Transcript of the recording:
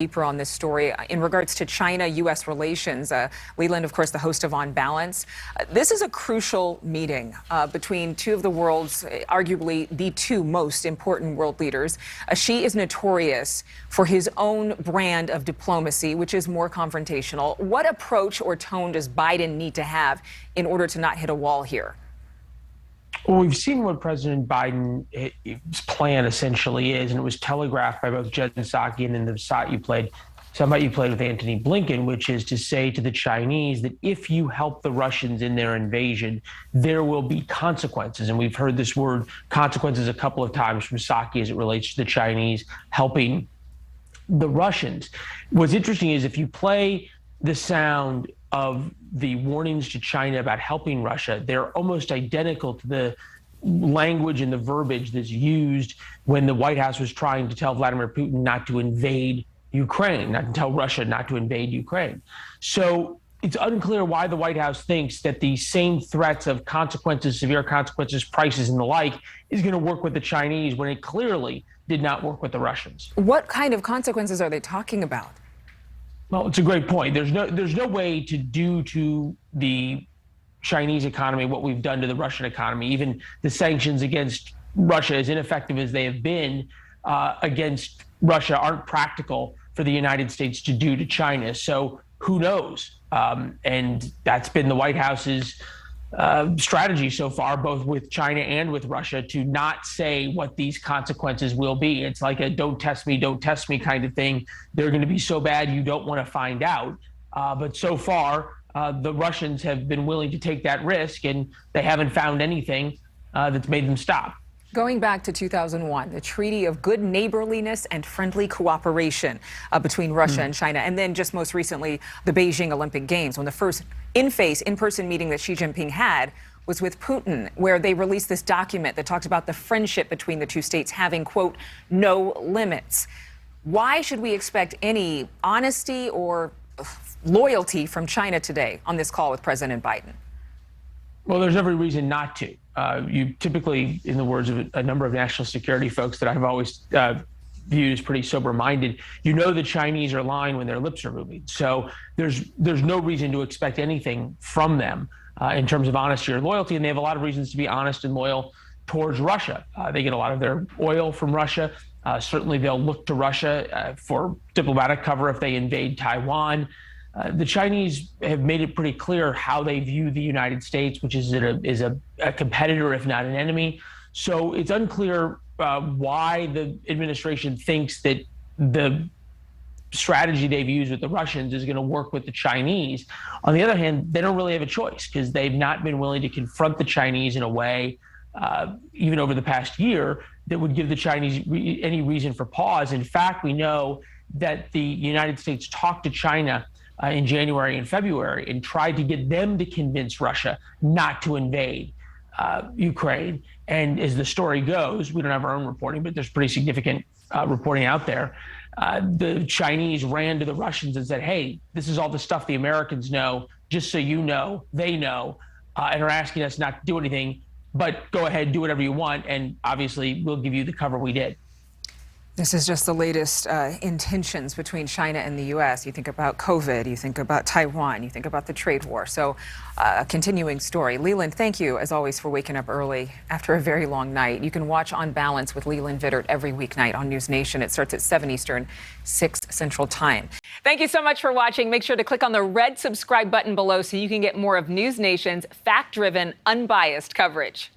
Deeper on this story in regards to China-U.S. relations. Leland, of course, the host of On Balance. This is a crucial meeting between two of the world's, arguably the two most important world leaders. Xi is notorious for his own brand of diplomacy, which is more confrontational. What approach or tone does Biden need to have in order to not hit a wall here? Well, we've seen what President Biden's plan essentially is, and it was telegraphed by both Jen Psaki and then the shot you played with Antony Blinken, which is to say to the Chinese that if you help the Russians in their invasion, there will be consequences. And we've heard this word consequences a couple of times from Psaki as it relates to the Chinese helping the Russians. What's interesting is if you play the sound of the warnings to China about helping Russia, they're almost identical to the language and the verbiage that's used when the White House was trying to tell Vladimir Putin not to invade Ukraine, not to tell Russia not to invade Ukraine. So it's unclear why the White House thinks that the same threats of consequences, severe consequences, prices, and the like is going to work with the Chinese when it clearly did not work with the Russians. What kind of consequences are they talking about? Well, it's a great point. There's no way to do to the Chinese economy what we've done to the Russian economy. Even the sanctions against Russia, as ineffective as they have been against Russia, aren't practical for the United States to do to China. So who knows? And that's been the White House's strategy so far, both with China and with Russia, to not say what these consequences will be. It's like a don't test me kind of thing. They're going to be so bad you don't want to find out. But so far, the Russians have been willing to take that risk, and they haven't found anything that's made them stop. Going back to 2001, the Treaty of Good Neighborliness and Friendly Cooperation between Russia and China, and then just most recently, the Beijing Olympic Games, when the first in-person meeting that Xi Jinping had was with Putin, where they released this document that talks about the friendship between the two states having, quote, no limits. Why should we expect any honesty or loyalty from China today on this call with President Biden? Well, there's every reason not to. You typically, in the words of a number of national security folks that I've always viewed as pretty sober-minded, you know the Chinese are lying when their lips are moving. So there's no reason to expect anything from them in terms of honesty or loyalty, and they have a lot of reasons to be honest and loyal towards Russia. They get a lot of their oil from Russia. Certainly they'll look to Russia for diplomatic cover if they invade Taiwan. The Chinese have made it pretty clear how they view the United States, which is a competitor, if not an enemy. So it's unclear why the administration thinks that the strategy they've used with the Russians is going to work with the Chinese. On the other hand, they don't really have a choice because they've not been willing to confront the Chinese in a way, even over the past year, that would give the Chinese any reason for pause. In fact, we know that the United States talked to China in January and February and tried to get them to convince Russia not to invade Ukraine. And as the story goes, we don't have our own reporting, but there's pretty significant reporting out there. The Chinese ran to the Russians and said, hey, this is all the stuff the Americans know, just so you know, they know, and are asking us not to do anything, but go ahead, do whatever you want. And obviously we'll give you the cover we did. This is just the latest in tensions between China and the U.S. You think about COVID, you think about Taiwan, you think about the trade war. So a continuing story. Leland, thank you, as always, for waking up early after a very long night. You can watch On Balance with Leland Vittert every weeknight on NewsNation. It starts at 7 Eastern, 6 Central Time. Thank you so much for watching. Make sure to click on the red subscribe button below so you can get more of NewsNation's fact-driven, unbiased coverage.